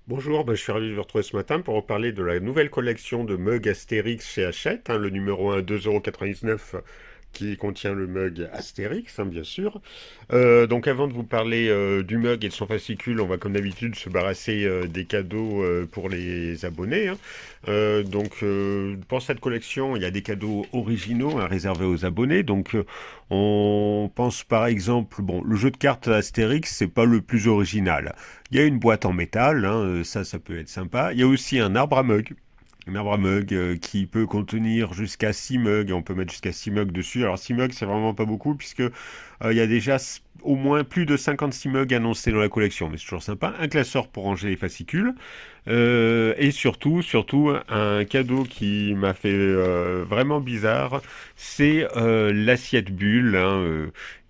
Bonjour, je suis ravi de vous retrouver ce matin pour vous parler de la nouvelle collection de mugs Astérix chez Hachette, le numéro 1 2,99 € qui contient le mug Astérix, bien sûr. Donc avant de vous parler du mug et de son fascicule, on va comme d'habitude se barrasser des cadeaux pour les abonnés. Pour cette collection, il y a des cadeaux originaux réservés aux abonnés. On pense par exemple, bon, le jeu de cartes Astérix, c'est pas le plus original. Il y a une boîte en métal, ça peut être sympa. Il y a aussi un arbre à mug. Un arbre à mug qui peut contenir jusqu'à 6 mugs, et on peut mettre jusqu'à 6 mugs dessus. Alors 6 mugs, c'est vraiment pas beaucoup, puisque il y a déjà au moins plus de 56 mugs annoncés dans la collection, mais c'est toujours sympa. Un classeur pour ranger les fascicules. Et surtout, un cadeau qui m'a fait vraiment bizarre, c'est l'assiette bulle,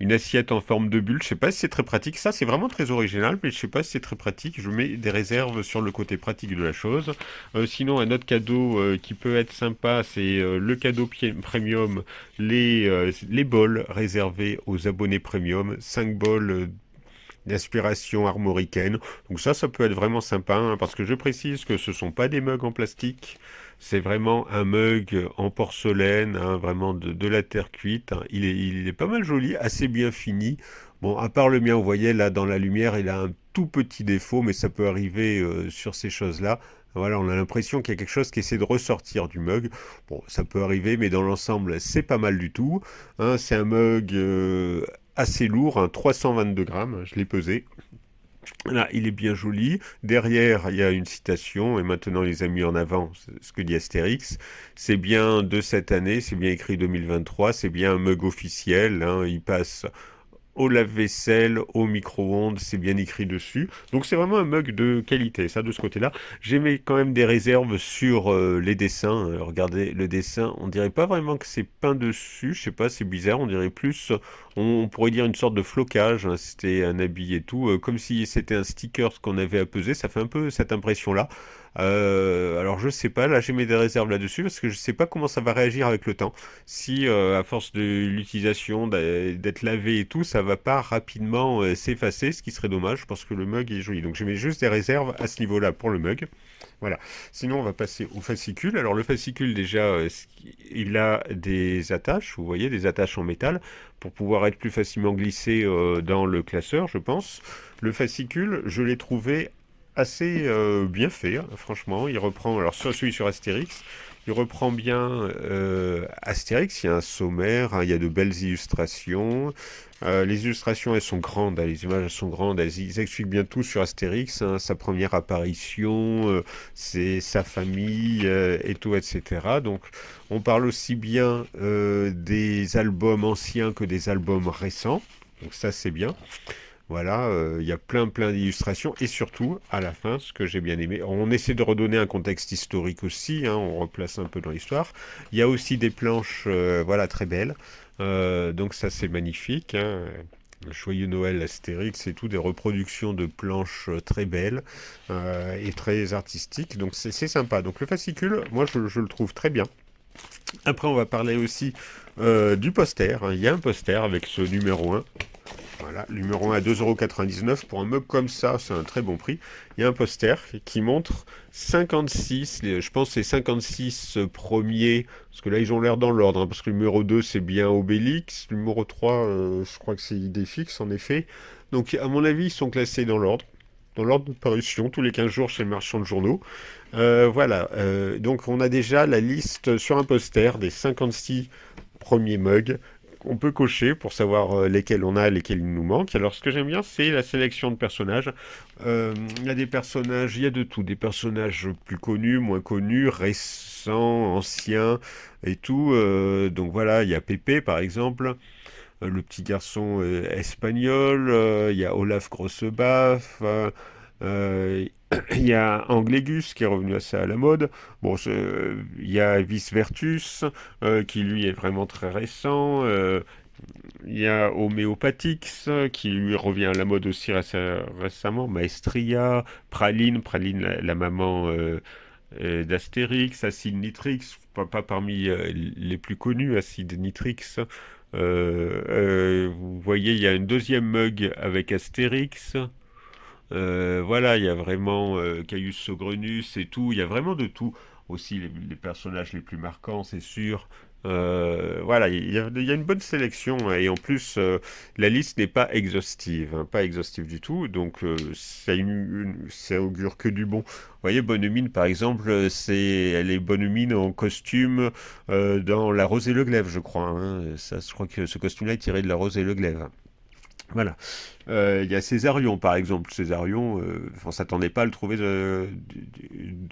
une assiette en forme de bulle. Je sais pas si c'est très pratique. Ça, c'est vraiment très original, mais je sais pas si c'est très pratique. Je mets des réserves sur le côté pratique de la chose. Sinon, un autre cadeau qui peut être sympa, c'est le cadeau premium, les bols réservés aux abonnés premium, 5 bols d'inspiration armoricaine. Donc ça peut être vraiment sympa, parce que je précise que ce ne sont pas des mugs en plastique. C'est vraiment un mug en porcelaine, vraiment de la terre cuite. Il est pas mal joli, assez bien fini. Bon, à part le mien, vous voyez là dans la lumière, il a un tout petit défaut, mais ça peut arriver sur ces choses-là. Voilà, on a l'impression qu'il y a quelque chose qui essaie de ressortir du mug. Bon, ça peut arriver, mais dans l'ensemble, c'est pas mal du tout. C'est un mug assez lourd, 322 grammes, je l'ai pesé. Là, il est bien joli. Derrière, il y a une citation, et maintenant les amis en avant, ce que dit Astérix. C'est bien de cette année, c'est bien écrit 2023, c'est bien un mug officiel. Il passe au lave-vaisselle, au micro-ondes, c'est bien écrit dessus. Donc c'est vraiment un mug de qualité, ça de ce côté-là. J'ai mis quand même des réserves sur les dessins. Regardez le dessin, on dirait pas vraiment que c'est peint dessus, je sais pas, c'est bizarre, on dirait plus, on pourrait dire une sorte de flocage, c'était un habit et tout, comme si c'était un sticker qu'on avait à peser, ça fait un peu cette impression-là. Alors je sais pas, là j'ai mis des réserves là-dessus parce que je sais pas comment ça va réagir avec le temps. Si à force de l'utilisation, d'être lavé et tout, ça va pas rapidement s'effacer, ce qui serait dommage parce que le mug est joli. Donc je mets juste des réserves à ce niveau-là pour le mug. Voilà. Sinon on va passer au fascicule. Alors le fascicule déjà, il a des attaches, vous voyez, des attaches en métal pour pouvoir être plus facilement glissé dans le classeur, je pense. Le fascicule, je l'ai trouvé assez bien fait, franchement. Il reprend, alors soit celui sur Astérix, il reprend bien Astérix, il y a un sommaire, il y a de belles illustrations. Les illustrations, elles sont grandes, les images elles sont grandes, ils expliquent bien tout sur Astérix, sa première apparition, c'est sa famille et tout, etc. Donc on parle aussi bien des albums anciens que des albums récents. Donc ça c'est bien. Voilà, il y a plein d'illustrations et surtout, à la fin, ce que j'ai bien aimé, on essaie de redonner un contexte historique aussi, on replace un peu dans l'histoire. Il y a aussi des planches, voilà, très belles. Donc ça, c'est magnifique. Le Joyeux Noël, Astérix et tout, des reproductions de planches très belles et très artistiques. Donc c'est sympa. Donc le fascicule, moi, je le trouve très bien. Après, on va parler aussi du poster. Il y a un poster avec ce numéro 1. Voilà, numéro 1 à 2,99 € pour un mug comme ça, c'est un très bon prix. Il y a un poster qui montre 56, je pense c'est 56 premiers, parce que là ils ont l'air dans l'ordre, parce que le numéro 2 c'est bien Obélix, le numéro 3 je crois que c'est Idéfix en effet. Donc à mon avis ils sont classés dans l'ordre de parution, tous les 15 jours chez le marchand de journaux. Voilà, donc on a déjà la liste sur un poster des 56 premiers mugs on peut cocher pour savoir lesquels on a, lesquels il nous manque. Alors, ce que j'aime bien, c'est la sélection de personnages. Il y a des personnages, il y a de tout. Des personnages plus connus, moins connus, récents, anciens et tout. Donc voilà, il y a Pépé, par exemple, le petit garçon espagnol. Il y a Olaf Grossebaf. Euh, il y a Anglégus qui est revenu assez à la mode. Bon, il y a Vice Vertus qui lui est vraiment très récent. Il y a Homéopathix qui lui revient à la mode aussi récemment. Maestria, Praline la maman d'Astérix, Acide Nitrix, pas parmi les plus connus, Acide Nitrix. Vous voyez, il y a une deuxième mug avec Astérix. Voilà, il y a vraiment Caius Saugrenus et tout. Il y a vraiment de tout. Aussi, les personnages les plus marquants, c'est sûr. Voilà, il y a une bonne sélection hein, et en plus, la liste n'est pas exhaustive, hein, pas exhaustive du tout. Donc, ça augure que du bon. Vous voyez, Bonne par exemple, elle est Bonne en costume dans La Rose et le Glaive, je crois. Hein. Ça, je crois que ce costume-là est tiré de La Rose et le Glaive. Voilà. Il y a Césarion, par exemple. Césarion, on s'attendait pas à le trouver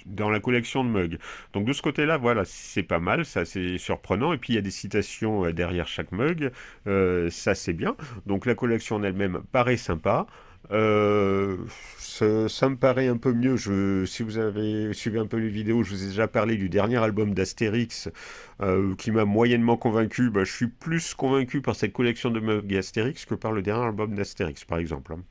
dans la collection de Mug. Donc de ce côté-là, voilà, c'est pas mal, ça c'est surprenant. Et puis il y a des citations derrière chaque Mug, ça c'est bien. Donc la collection en elle-même paraît sympa. Euh, ça me paraît un peu mieux. Si vous avez suivi un peu les vidéos, je vous ai déjà parlé du dernier album d'Astérix qui m'a moyennement convaincu. Bah, je suis plus convaincu par cette collection de mugs Astérix que par le dernier album d'Astérix, par exemple. Hein.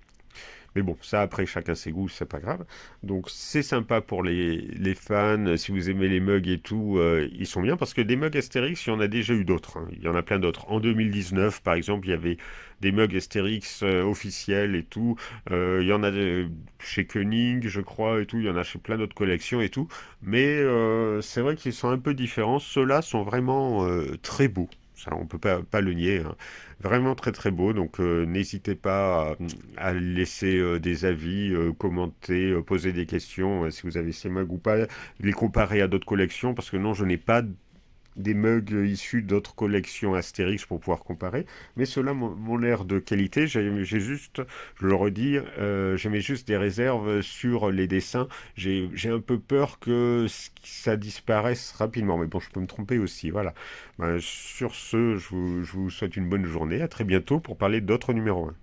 Mais bon, ça après, chacun ses goûts, c'est pas grave. Donc c'est sympa pour les fans, si vous aimez les mugs et tout, ils sont bien parce que des mugs Astérix, il y en a déjà eu d'autres. Hein. Il y en a plein d'autres. En 2019, par exemple, il y avait des mugs Astérix officiels et tout. Il y en a chez Koenig, je crois, et tout. Il y en a chez plein d'autres collections et tout. Mais c'est vrai qu'ils sont un peu différents. Ceux-là sont vraiment très beaux. Ça, on peut pas le nier. Hein. Vraiment très très beau, donc n'hésitez pas à laisser des avis, commenter, poser des questions si vous avez ces mugs ou pas, les comparer à d'autres collections, parce que non, je n'ai pas des mugs issus d'autres collections Astérix pour pouvoir comparer, mais ceux-là m'ont l'air de qualité. J'ai juste, je le redis, j'émets juste des réserves sur les dessins. J'ai un peu peur que ça disparaisse rapidement, mais bon, je peux me tromper aussi. Voilà. Ben, sur ce, je vous souhaite une bonne journée. À très bientôt pour parler d'autres numéros 1.